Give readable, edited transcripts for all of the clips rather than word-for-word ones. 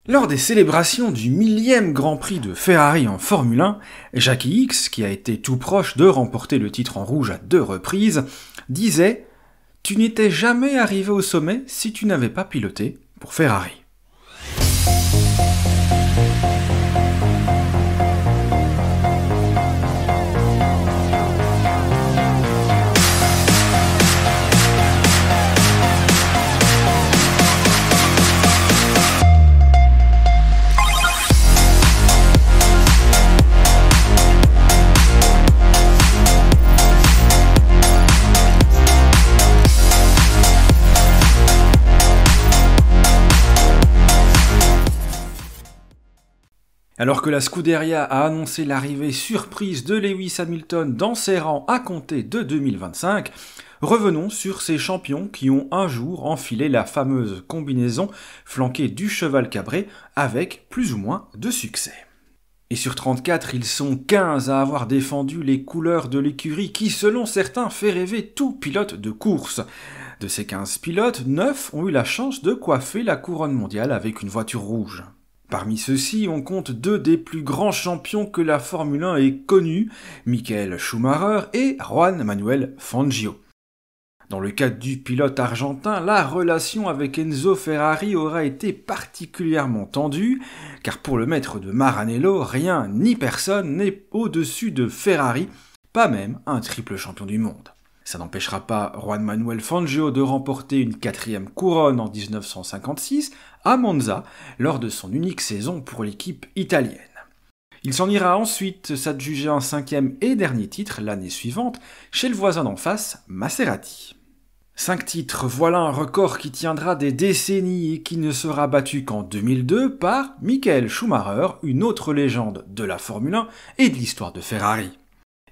Lors des célébrations du 1000e Grand Prix de Ferrari en Formule 1, Jackie Ickx, qui a été tout proche de remporter le titre en rouge à 2 reprises, disait « Tu n'étais jamais arrivé au sommet si tu n'avais pas piloté pour Ferrari ». Alors que la Scuderia a annoncé l'arrivée surprise de Lewis Hamilton dans ses rangs à compter de 2025, revenons sur ces champions qui ont un jour enfilé la fameuse combinaison flanquée du cheval cabré avec plus ou moins de succès. Et sur 34, ils sont 15 à avoir défendu les couleurs de l'écurie qui, selon certains, fait rêver tout pilote de course. De ces 15 pilotes, 9 ont eu la chance de coiffer la couronne mondiale avec une voiture rouge. Parmi ceux-ci, on compte 2 des plus grands champions que la Formule 1 ait connus, Michael Schumacher et Juan Manuel Fangio. Dans le cas du pilote argentin, la relation avec Enzo Ferrari aura été particulièrement tendue, car pour le maître de Maranello, rien ni personne n'est au-dessus de Ferrari, pas même un triple champion du monde. Ça n'empêchera pas Juan Manuel Fangio de remporter une 4e couronne en 1956 à Monza lors de son unique saison pour l'équipe italienne. Il s'en ira ensuite s'adjuger un 5e et dernier titre l'année suivante chez le voisin d'en face, Maserati. 5 titres, voilà un record qui tiendra des décennies et qui ne sera battu qu'en 2002 par Michael Schumacher, une autre légende de la Formule 1 et de l'histoire de Ferrari.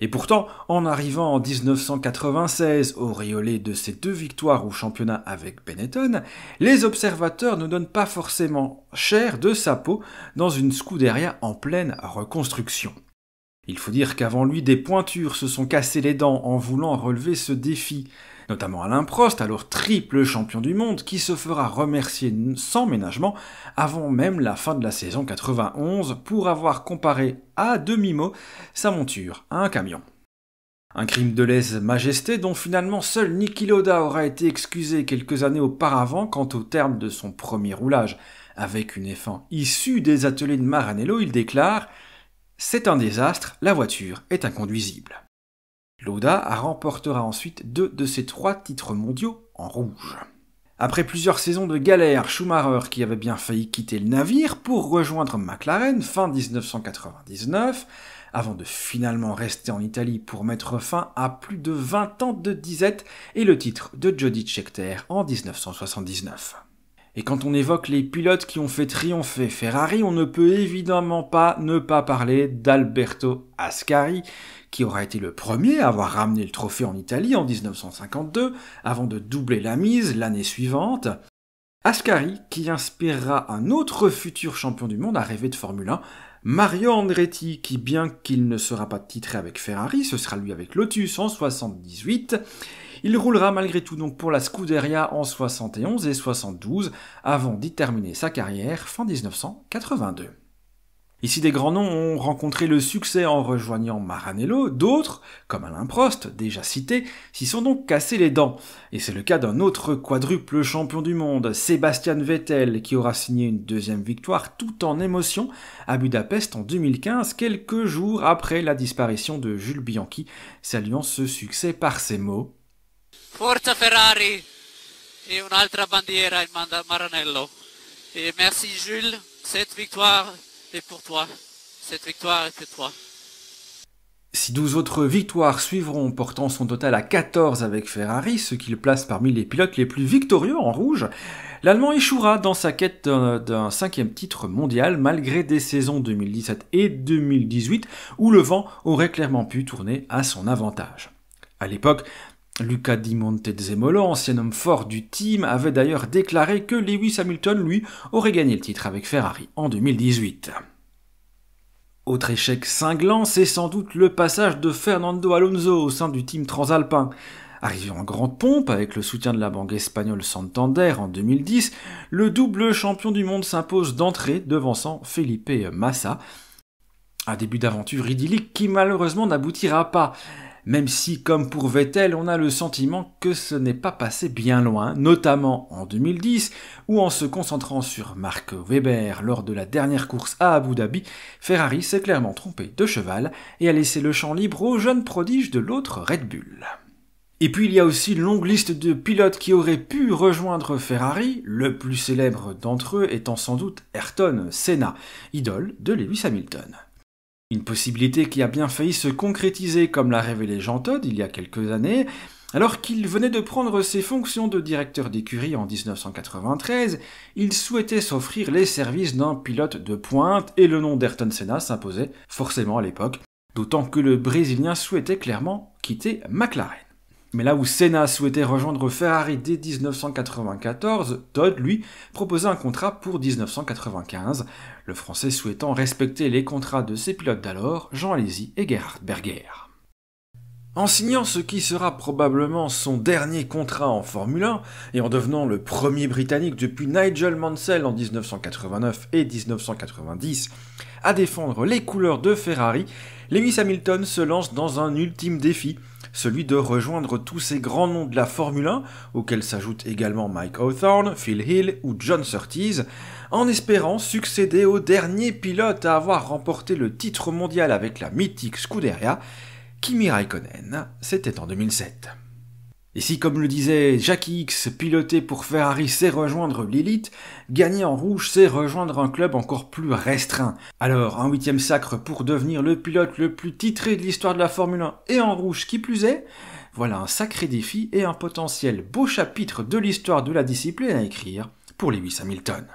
Et pourtant, en arrivant en 1996, auréolé de ses 2 victoires au championnat avec Benetton, les observateurs ne donnent pas forcément cher de sa peau dans une Scuderia en pleine reconstruction. Il faut dire qu'avant lui, des pointures se sont cassées les dents en voulant relever ce défi, notamment Alain Prost, alors triple champion du monde, qui se fera remercier sans ménagement avant même la fin de la saison 91 pour avoir comparé à demi-mot sa monture à un camion. Un crime de lèse-majesté dont finalement seul Niki Lauda aura été excusé quelques années auparavant quand au terme de son premier roulage avec une F1 issue des ateliers de Maranello, il déclare « C'est un désastre, la voiture est inconduisible ». Lauda remportera ensuite 2 de ses 3 titres mondiaux en rouge. Après plusieurs saisons de galère, Schumacher, qui avait bien failli quitter le navire pour rejoindre McLaren fin 1999, avant de finalement rester en Italie pour mettre fin à plus de 20 ans de disette et le titre de Jody Scheckter en 1979. Et quand on évoque les pilotes qui ont fait triompher Ferrari, on ne peut évidemment pas ne pas parler d'Alberto Ascari, qui aura été le premier à avoir ramené le trophée en Italie en 1952, avant de doubler la mise l'année suivante. Ascari qui inspirera un autre futur champion du monde à rêver de Formule 1, Mario Andretti, qui bien qu'il ne sera pas titré avec Ferrari, ce sera lui avec Lotus en 78, il roulera malgré tout donc pour la Scuderia en 71 et 72, avant d'y terminer sa carrière fin 1982. Ici, des grands noms ont rencontré le succès en rejoignant Maranello, d'autres, comme Alain Prost, déjà cité, s'y sont donc cassés les dents. Et c'est le cas d'un autre quadruple champion du monde, Sebastian Vettel, qui aura signé une 2e victoire tout en émotion à Budapest en 2015, quelques jours après la disparition de Jules Bianchi, saluant ce succès par ces mots « Forza Ferrari et un'altra bandiera in Maranello. Et merci Jules, cette victoire est pour toi, cette victoire est pour toi. » Si 12 autres victoires suivront, portant son total à 14 avec Ferrari, ce qui le place parmi les pilotes les plus victorieux en rouge, l'Allemand échouera dans sa quête d'un 5e titre mondial, malgré des saisons 2017 et 2018, où le vent aurait clairement pu tourner à son avantage. À l'époque, Luca Di Montezemolo, ancien homme fort du team, avait d'ailleurs déclaré que Lewis Hamilton, lui, aurait gagné le titre avec Ferrari en 2018. Autre échec cinglant, c'est sans doute le passage de Fernando Alonso au sein du team transalpin. Arrivé en grande pompe avec le soutien de la banque espagnole Santander en 2010, le double champion du monde s'impose d'entrée devançant Felipe Massa. Un début d'aventure idyllique qui malheureusement n'aboutira pas, même si, comme pour Vettel, on a le sentiment que ce n'est pas passé bien loin, notamment en 2010, où en se concentrant sur Mark Webber lors de la dernière course à Abu Dhabi, Ferrari s'est clairement trompé de cheval et a laissé le champ libre au jeune prodige de l'autre Red Bull. Et puis il y a aussi une longue liste de pilotes qui auraient pu rejoindre Ferrari, le plus célèbre d'entre eux étant sans doute Ayrton Senna, idole de Lewis Hamilton. Une possibilité qui a bien failli se concrétiser comme l'a révélé Jean Todt il y a quelques années, alors qu'il venait de prendre ses fonctions de directeur d'écurie en 1993, il souhaitait s'offrir les services d'un pilote de pointe et le nom d'Ayrton Senna s'imposait forcément à l'époque, d'autant que le Brésilien souhaitait clairement quitter McLaren. Mais là où Senna souhaitait rejoindre Ferrari dès 1994, Todt, lui, proposait un contrat pour 1995, le Français souhaitant respecter les contrats de ses pilotes d'alors, Jean Alesi et Gerhard Berger. En signant ce qui sera probablement son dernier contrat en Formule 1, et en devenant le premier Britannique depuis Nigel Mansell en 1989 et 1990 à défendre les couleurs de Ferrari, Lewis Hamilton se lance dans un ultime défi, celui de rejoindre tous ces grands noms de la Formule 1, auxquels s'ajoutent également Mike Hawthorne, Phil Hill ou John Surtees, en espérant succéder au dernier pilote à avoir remporté le titre mondial avec la mythique Scuderia, Kimi Raikkonen, c'était en 2007. Et si, comme le disait Jackie X, piloter pour Ferrari c'est rejoindre l'élite, gagner en rouge c'est rejoindre un club encore plus restreint. Alors, un 8e sacre pour devenir le pilote le plus titré de l'histoire de la Formule 1 et en rouge qui plus est, voilà un sacré défi et un potentiel beau chapitre de l'histoire de la discipline à écrire pour Lewis Hamilton.